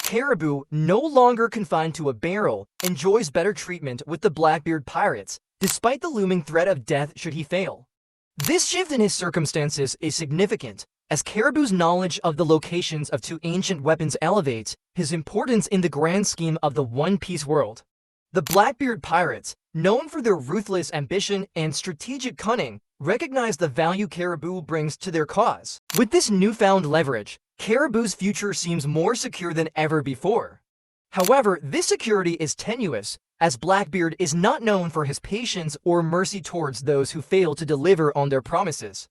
Caribou, no longer confined to a barrel, enjoys better treatment with the Blackbeard pirates, despite the looming threat of death should he fail. This shift in his circumstances is significant, as Caribou's knowledge of the locations of two ancient weapons elevates his importance in the grand scheme of the One Piece world. The Blackbeard pirates, known for their ruthless ambition and strategic cunning, recognize the value Caribou brings to their cause. With this newfound leverage, Caribou's future seems more secure than ever before. However, this security is tenuous, as Blackbeard is not known for his patience or mercy towards those who fail to deliver on their promises.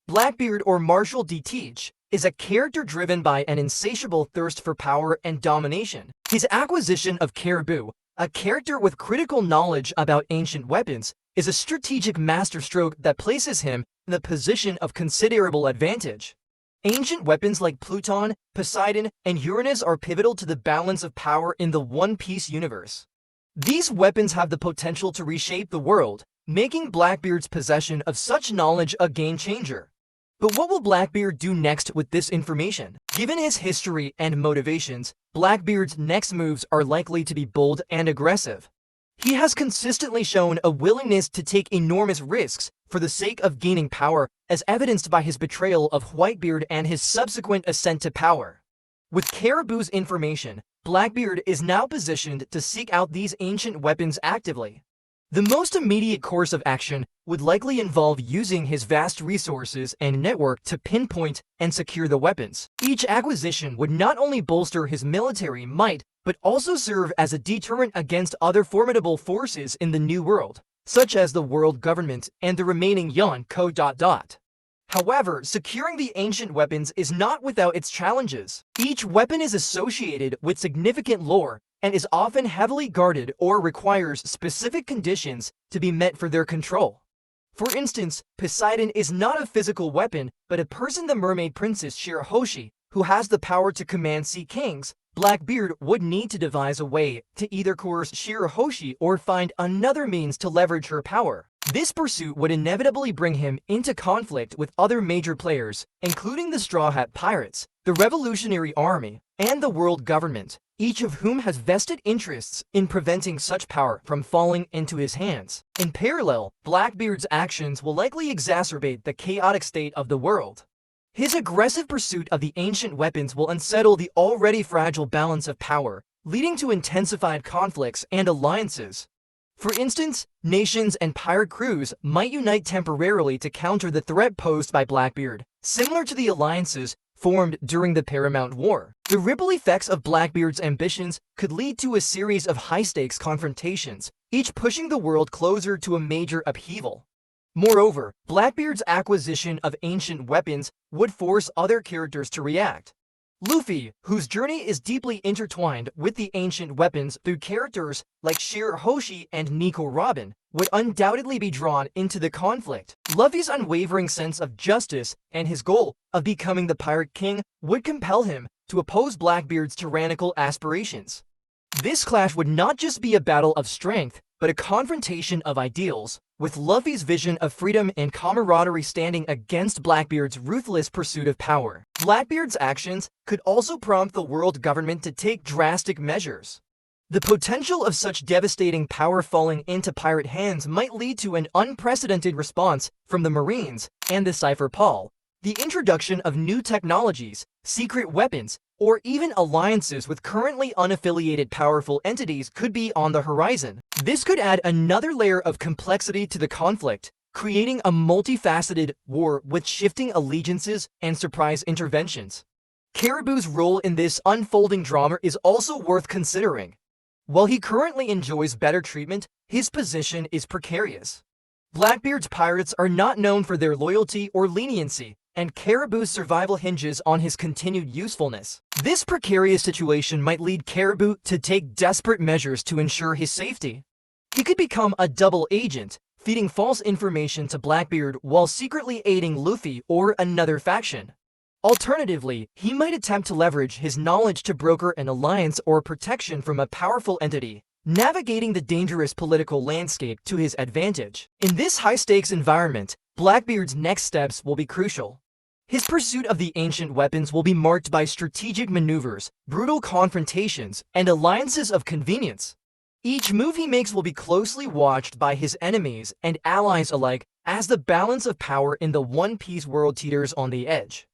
Blackbeard, or Marshal D. Teach, is a character driven by an insatiable thirst for power and domination. His acquisition of Caribou, a character with critical knowledge about ancient weapons, is a strategic masterstroke that places him in the position of considerable advantage. Ancient weapons like Pluton, Poseidon, and Uranus are pivotal to the balance of power in the One Piece universe. These weapons have the potential to reshape the world, making Blackbeard's possession of such knowledge a game-changer. But what will Blackbeard do next with this information? Given his history and motivations, Blackbeard's next moves are likely to be bold and aggressive. He has consistently shown a willingness to take enormous risks for the sake of gaining power, as evidenced by his betrayal of Whitebeard and his subsequent ascent to power. With Caribou's information, Blackbeard is now positioned to seek out these ancient weapons actively. The most immediate course of action would likely involve using his vast resources and network to pinpoint and secure the weapons. Each acquisition would not only bolster his military might, but also serve as a deterrent against other formidable forces in the New World, such as the world government and the remaining Yonko. However, securing the ancient weapons is not without its challenges. Each weapon is associated with significant lore and is often heavily guarded or requires specific conditions to be met for their control. For instance, Poseidon is not a physical weapon, but a person. The mermaid princess Shirahoshi, who has the power to command sea kings. Blackbeard would need to devise a way to either coerce Shirahoshi or find another means to leverage her power. This pursuit would inevitably bring him into conflict with other major players, including the Straw Hat Pirates, the Revolutionary Army, and the world government, each of whom has vested interests in preventing such power from falling into his hands. In parallel, Blackbeard's actions will likely exacerbate the chaotic state of the world. His aggressive pursuit of the ancient weapons will unsettle the already fragile balance of power, leading to intensified conflicts and alliances. For instance, nations and pirate crews might unite temporarily to counter the threat posed by Blackbeard, similar to the alliances formed during the Paramount War. The ripple effects of Blackbeard's ambitions could lead to a series of high-stakes confrontations, each pushing the world closer to a major upheaval. Moreover, Blackbeard's acquisition of ancient weapons would force other characters to react. Luffy, whose journey is deeply intertwined with the ancient weapons through characters like Shirahoshi and Nico Robin, would undoubtedly be drawn into the conflict. Luffy's unwavering sense of justice and his goal of becoming the Pirate King would compel him to oppose Blackbeard's tyrannical aspirations. This clash would not just be a battle of strength, but a confrontation of ideals, with Luffy's vision of freedom and camaraderie standing against Blackbeard's ruthless pursuit of power. Blackbeard's actions could also prompt the world government to take drastic measures. The potential of such devastating power falling into pirate hands might lead to an unprecedented response from the Marines and the Cypher Paul. The introduction of new technologies, secret weapons, or even alliances with currently unaffiliated powerful entities could be on the horizon. This could add another layer of complexity to the conflict, creating a multifaceted war with shifting allegiances and surprise interventions. Caribou's role in this unfolding drama is also worth considering. While he currently enjoys better treatment, his position is precarious. Blackbeard's pirates are not known for their loyalty or leniency, and Caribou's survival hinges on his continued usefulness. This precarious situation might lead Caribou to take desperate measures to ensure his safety. He could become a double agent, feeding false information to Blackbeard while secretly aiding Luffy or another faction. Alternatively, he might attempt to leverage his knowledge to broker an alliance or protection from a powerful entity, navigating the dangerous political landscape to his advantage. In this high-stakes environment, Blackbeard's next steps will be crucial. His pursuit of the ancient weapons will be marked by strategic maneuvers, brutal confrontations, and alliances of convenience. Each move he makes will be closely watched by his enemies and allies alike, as the balance of power in the One Piece world teeters on the edge.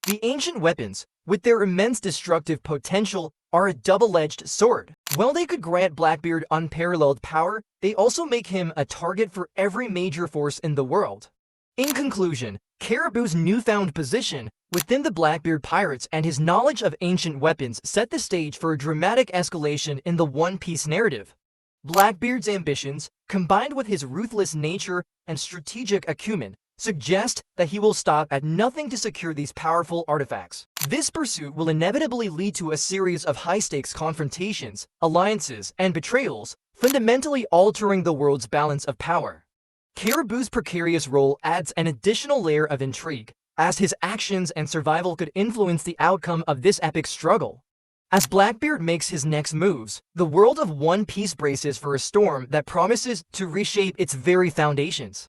The ancient weapons, with their immense destructive potential, are a double-edged sword. While they could grant Blackbeard unparalleled power, they also make him a target for every major force in the world. In conclusion, Caribou's newfound position within the Blackbeard pirates and his knowledge of ancient weapons set the stage for a dramatic escalation in the One Piece narrative. Blackbeard's ambitions, combined with his ruthless nature and strategic acumen, suggest that he will stop at nothing to secure these powerful artifacts. This pursuit will inevitably lead to a series of high-stakes confrontations, alliances, and betrayals, fundamentally altering the world's balance of power. Caribou's precarious role adds an additional layer of intrigue, as his actions and survival could influence the outcome of this epic struggle. As Blackbeard makes his next moves, the world of One Piece braces for a storm that promises to reshape its very foundations.